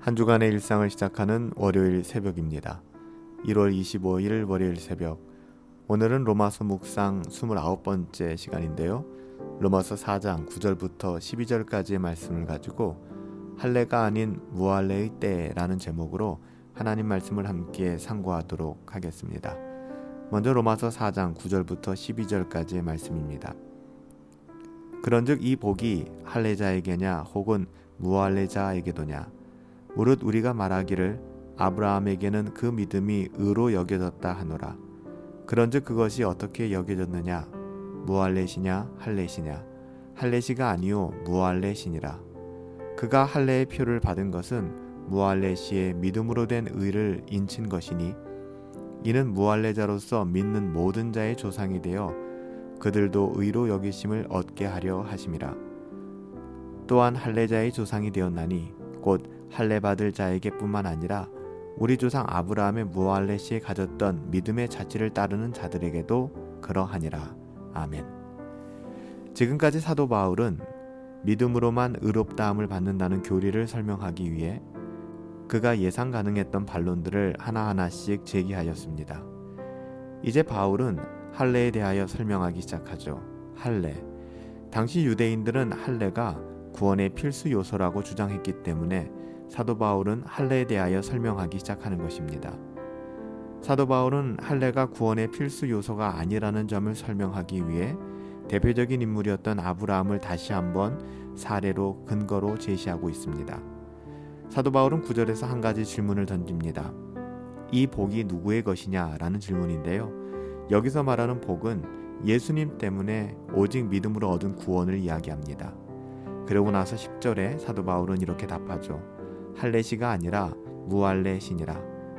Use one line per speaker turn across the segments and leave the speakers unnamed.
한 주간의 일상을 시작하는 월요일 새벽입니다. 1월 25일 월요일 새벽. 오늘은 로마서 묵상 29번째 시간인데요. 로마서 4장 9절부터 12절까지의 말씀을 가지고 할례가 아닌 무할례의 때라는 제목으로 하나님 말씀을 함께 상고하도록 하겠습니다. 먼저 로마서 4장 9절부터 12절까지의 말씀입니다. 그런즉 이 복이 할례자에게냐 혹은 무할례자에게도냐, 무릇 우리가 말하기를 아브라함에게는 그 믿음이 의로 여겨졌다 하노라. 그런즉 그것이 어떻게 여겨졌느냐? 무할례시냐 할례시냐? 할례시가 아니요 무할례시니라. 그가 할례의 표를 받은 것은 무할례시의 믿음으로 된 의를 인친 것이니, 이는 무할례자로서 믿는 모든 자의 조상이 되어 그들도 의로 여기심을 얻게 하려 하심이라. 또한 할례자의 조상이 되었나니 곧 할례 받을 자에게 뿐만 아니라 우리 조상 아브라함의 무할례시에 가졌던 믿음의 자취를 따르는 자들에게도 그러하니라. 아멘. 지금까지 사도 바울은 믿음으로만 의롭다함을 받는다는 교리를 설명하기 위해 그가 예상 가능했던 반론들을 하나하나씩 제기하였습니다. 이제 바울은 할례에 대하여 설명하기 시작하죠. 할례. 당시 유대인들은 할례가 구원의 필수 요소라고 주장했기 때문에 사도 바울은 할례에 대하여 설명하기 시작하는 것입니다. 사도 바울은 할례가 구원의 필수 요소가 아니라는 점을 설명하기 위해 대표적인 인물이었던 아브라함을 다시 한번 사례로 근거로 제시하고 있습니다. 사도 바울은 9절에서 한 가지 질문을 던집니다. 이 복이 누구의 것이냐? 라는 질문인데요. 여기서 말하는 복은 예수님 때문에 오직 믿음으로 얻은 구원을 이야기합니다. 그러고 나서 10절에 사도 바울은 이렇게 답하죠. 할례시가 아니라 무할례시니라.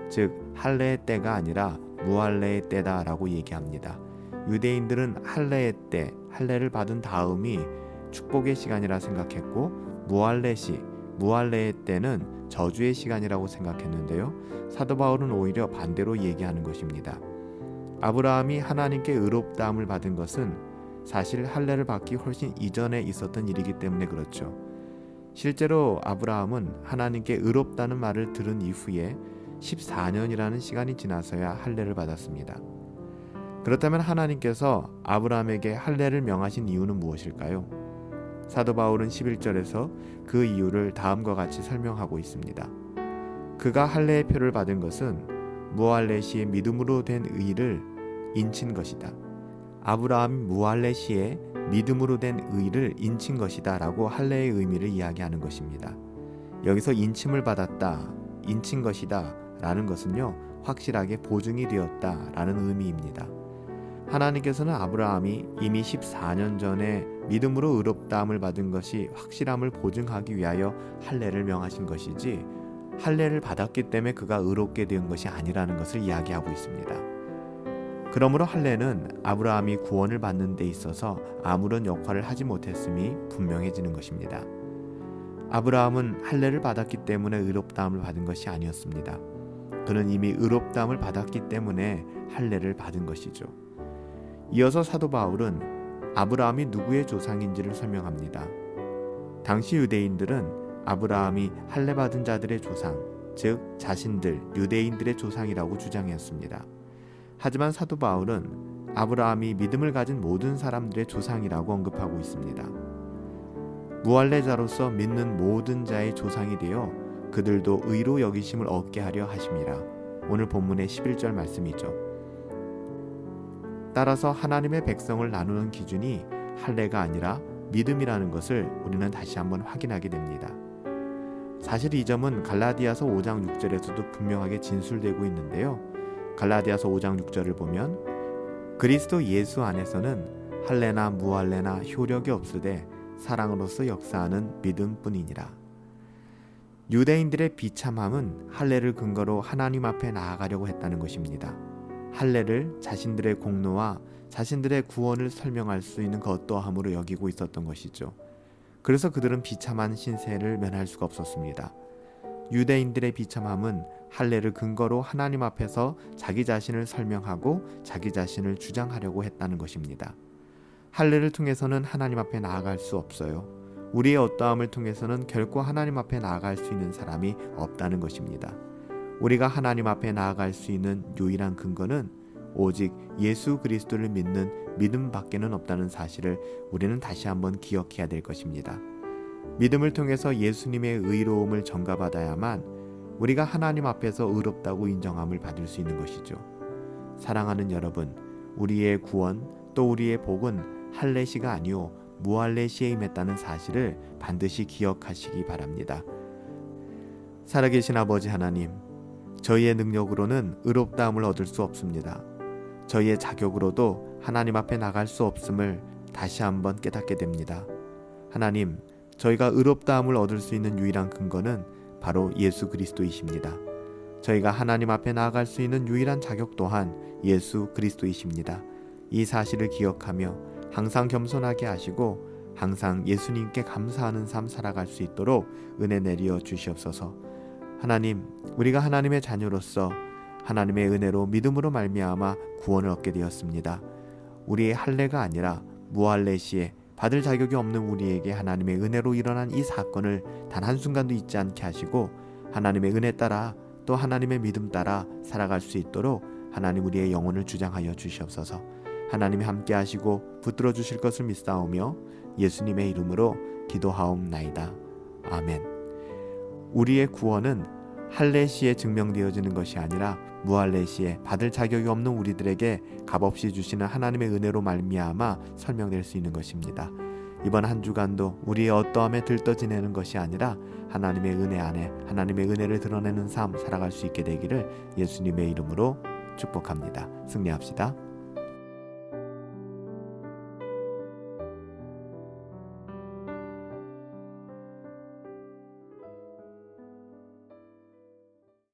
즉 할례의 때가 아니라 무할례의 때다 라고 얘기합니다. 유대인들은 할례의 때, 할례를 받은 다음이 축복의 시간이라 생각했고, 무할례의 때는 저주의 시간이라고 생각했는데요. 사도 바울은 오히려 반대로 얘기하는 것입니다. 아브라함이 하나님께 의롭다함을 받은 것은 사실 할례를 받기 훨씬 이전에 있었던 일이기 때문에 그렇죠. 실제로 아브라함은 하나님께 의롭다는 말을 들은 이후에 14년이라는 시간이 지나서야 할례를 받았습니다. 그렇다면 하나님께서 아브라함에게 할례를 명하신 이유는 무엇일까요? 사도 바울은 11절에서 그 이유를 다음과 같이 설명하고 있습니다. 그가 할례의 표를 받은 것은 무할례시의 믿음으로 된 의를 인친 것이다. 아브라함이 무할례시의 믿음으로 된 의를 인친 것이다 라고 할례의 의미를 이야기하는 것입니다. 여기서 인침을 받았다, 인친 것이다 라는 것은요, 확실하게 보증이 되었다 라는 의미입니다. 하나님께서는 아브라함이 이미 14년 전에 믿음으로 의롭다함을 받은 것이 확실함을 보증하기 위하여 할례를 명하신 것이지, 할례를 받았기 때문에 그가 의롭게 된 것이 아니라는 것을 이야기하고 있습니다. 그러므로 할례는 아브라함이 구원을 받는 데 있어서 아무런 역할을 하지 못했음이 분명해지는 것입니다. 아브라함은 할례를 받았기 때문에 의롭다함을 받은 것이 아니었습니다. 그는 이미 의롭다함을 받았기 때문에 할례를 받은 것이죠. 이어서 사도 바울은 아브라함이 누구의 조상인지를 설명합니다. 당시 유대인들은 아브라함이 할례 받은 자들의 조상, 즉 자신들 유대인들의 조상이라고 주장했습니다. 하지만 사도 바울은 아브라함이 믿음을 가진 모든 사람들의 조상이라고 언급하고 있습니다. 무할례자로서 믿는 모든 자의 조상이 되어 그들도 의로 여기심을 얻게 하려 하심이라. 오늘 본문의 11절 말씀이죠. 따라서 하나님의 백성을 나누는 기준이 할례가 아니라 믿음이라는 것을 우리는 다시 한번 확인하게 됩니다. 사실 이 점은 갈라디아서 5장 6절에서도 분명하게 진술되고 있는데요. 갈라디아서 5장 6절을 보면 그리스도 예수 안에서는 할례나 무할례나 효력이 없으되 사랑으로서 역사하는 믿음뿐이니라. 유대인들의 비참함은 할례를 근거로 하나님 앞에 나아가려고 했다는 것입니다. 할례를 자신들의 공로와 자신들의 구원을 설명할 수 있는 그 어떠함으로 여기고 있었던 것이죠. 그래서 그들은 비참한 신세를 면할 수가 없었습니다. 유대인들의 비참함은 할례를 근거로 하나님 앞에서 자기 자신을 설명하고 자기 자신을 주장하려고 했다는 것입니다. 할례를 통해서는 하나님 앞에 나아갈 수 없어요. 우리의 어떠함을 통해서는 결코 하나님 앞에 나아갈 수 있는 사람이 없다는 것입니다. 우리가 하나님 앞에 나아갈 수 있는 유일한 근거는 오직 예수 그리스도를 믿는 믿음밖에는 없다는 사실을 우리는 다시 한번 기억해야 될 것입니다. 믿음을 통해서 예수님의 의로움을 전가받아야만 우리가 하나님 앞에서 의롭다고 인정함을 받을 수 있는 것이죠. 사랑하는 여러분, 우리의 구원 또 우리의 복은 할례시가 아니오 무할례시에 임했다는 사실을 반드시 기억하시기 바랍니다. 살아계신 아버지 하나님, 저희의 능력으로는 의롭다함을 얻을 수 없습니다. 저희의 자격으로도 하나님 앞에 나갈 수 없음을 다시 한번 깨닫게 됩니다. 하나님, 저희가 의롭다함을 얻을 수 있는 유일한 근거는 바로 예수 그리스도이십니다. 저희가 하나님 앞에 나아갈 수 있는 유일한 자격 또한 예수 그리스도이십니다. 이 사실을 기억하며 항상 겸손하게 하시고 항상 예수님께 감사하는 삶 살아갈 수 있도록 은혜 내려 주시옵소서. 하나님, 우리가 하나님의 자녀로서 하나님의 은혜로 믿음으로 말미암아 구원을 얻게 되었습니다. 우리의 할례가 아니라 무할례시에 받을 자격이 없는 우리에게 하나님의 은혜로 일어난 이 사건을 단 한순간도 잊지 않게 하시고 하나님의 은혜 따라 또 하나님의 믿음 따라 살아갈 수 있도록 하나님 우리의 영혼을 주장하여 주시옵소서. 하나님이 함께 하시고 붙들어 주실 것을 믿사오며 예수님의 이름으로 기도하옵나이다. 아멘. 우리의 구원은 할례시에 증명되어지는 것이 아니라 무할례시에 받을 자격이 없는 우리들에게 값없이 주시는 하나님의 은혜로 말미암아 설명될 수 있는 것입니다. 이번 한 주간도 우리의 어떠함에 들떠 지내는 것이 아니라 하나님의 은혜 안에 하나님의 은혜를 드러내는 삶 살아갈 수 있게 되기를 예수님의 이름으로 축복합니다. 승리합시다.